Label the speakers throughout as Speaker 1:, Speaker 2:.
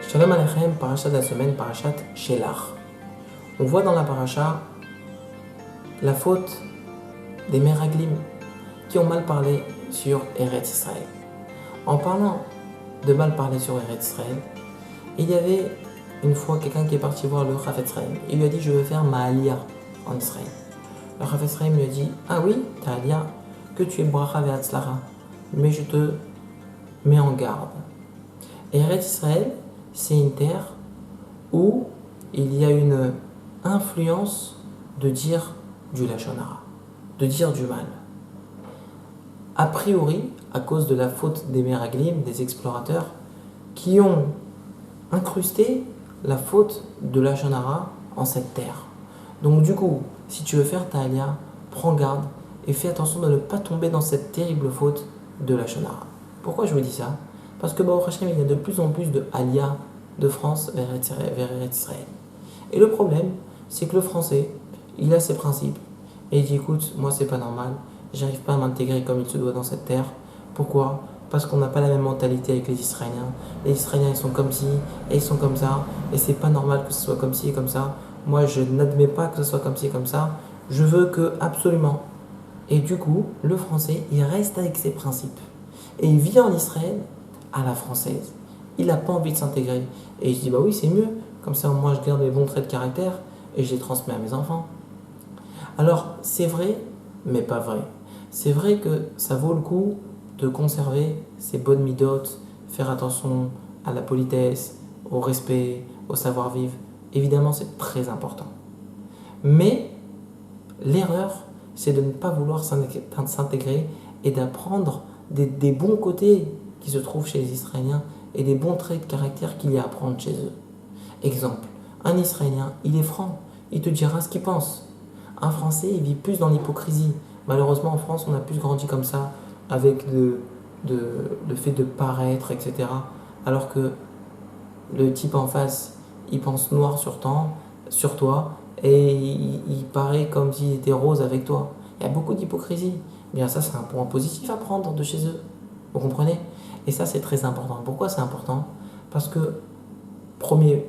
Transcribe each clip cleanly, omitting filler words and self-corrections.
Speaker 1: Shalom Aleichem, parachat de la semaine, parachat Shelach. On voit dans la paracha la faute des Meraglim qui ont mal parlé sur Eretz Israël. En parlant de mal parler sur Eretz Israël, il y avait une fois quelqu'un qui est parti voir le Chafetz Chaim. Il lui a dit: je veux faire ma aliyah en Israël. Le Chafetz Chaim lui a dit: ah oui, ta aliyah, que tu es bracha ve'atzlacha, mais je te mets en garde. Eretz Israël, c'est une terre où il y a une influence de dire du lachon hara, de dire du mal. A priori, à cause de la faute des Meraglim, des explorateurs, qui ont incrusté la faute de lachon hara en cette terre. Donc du coup, si tu veux faire ta aliyah, prends garde et fais attention de ne pas tomber dans cette terrible faute de lachon hara. Pourquoi je vous dis ça? Parce que Baruch Hashem, il y a de plus en plus de aliyah de France vers Eretz Israël. Et le problème, c'est que le français, il a ses principes. Et il dit: écoute, moi c'est pas normal, j'arrive pas à m'intégrer comme il se doit dans cette terre. Pourquoi? Parce qu'on n'a pas la même mentalité avec les Israéliens. Les Israéliens, ils sont comme ci, et ils sont comme ça, et c'est pas normal que ce soit comme ci et comme ça. Moi, je n'admets pas que ce soit comme ci et comme ça. Je veux que, absolument. Et du coup, le français, il reste avec ses principes. Et il vit en Israël à la française. Il n'a pas envie de s'intégrer. Et je dis: bah oui, c'est mieux. Comme ça, moi, je garde les bons traits de caractère et je les transmets à mes enfants. Alors, c'est vrai, mais pas vrai. C'est vrai que ça vaut le coup de conserver ces bonnes midotes, faire attention à la politesse, au respect, au savoir-vivre. Évidemment, c'est très important. Mais l'erreur, c'est de ne pas vouloir s'intégrer et d'apprendre des bons côtés qui se trouvent chez les Israéliens et des bons traits de caractère qu'il y a à apprendre chez eux. Exemple, un Israélien, il est franc, il te dira ce qu'il pense. Un Français, il vit plus dans l'hypocrisie. Malheureusement, en France, on a plus grandi comme ça, avec le fait de paraître, etc. Alors que le type en face, il pense noir sur toi, et il paraît comme s'il était rose avec toi. Il y a beaucoup d'hypocrisie. Bien ça, c'est un point positif à prendre de chez eux. Vous comprenez? Et ça, c'est très important. Pourquoi c'est important? Parce que, premier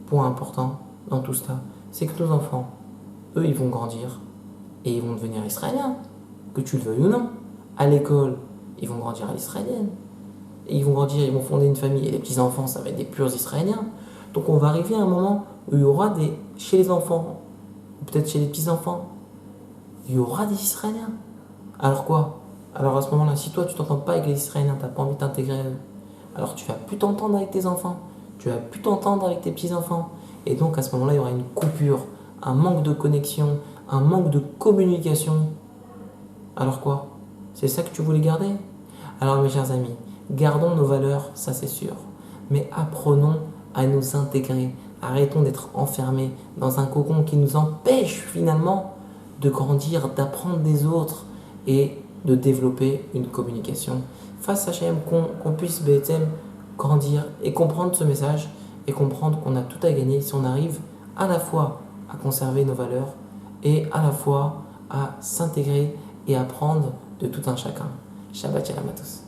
Speaker 1: point important dans tout cela, c'est que nos enfants, eux, ils vont grandir et ils vont devenir israéliens, que tu le veuilles ou non. À l'école, ils vont grandir à l'israélienne. Et ils vont grandir, ils vont fonder une famille, et les petits-enfants, ça va être des purs israéliens. Donc on va arriver à un moment où il y aura chez les enfants, ou peut-être chez les petits-enfants, il y aura des Israéliens. Alors quoi? Alors à ce moment-là, si toi tu t'entends pas avec les Israéliens, tu n'as pas envie de t'intégrer à eux, alors tu vas plus t'entendre avec tes enfants, tu vas plus t'entendre avec tes petits-enfants. Et donc à ce moment-là, il y aura une coupure, un manque de connexion, un manque de communication. Alors quoi? C'est ça que tu voulais garder? Alors mes chers amis, gardons nos valeurs, ça c'est sûr, mais apprenons à nous intégrer. Arrêtons d'être enfermés dans un cocon qui nous empêche finalement de grandir, d'apprendre des autres et de développer une communication. Face à Hachem, qu'on puisse grandir et comprendre ce message et comprendre qu'on a tout à gagner si on arrive à la fois à conserver nos valeurs et à la fois à s'intégrer et apprendre de tout un chacun. Shabbat shalom à tous.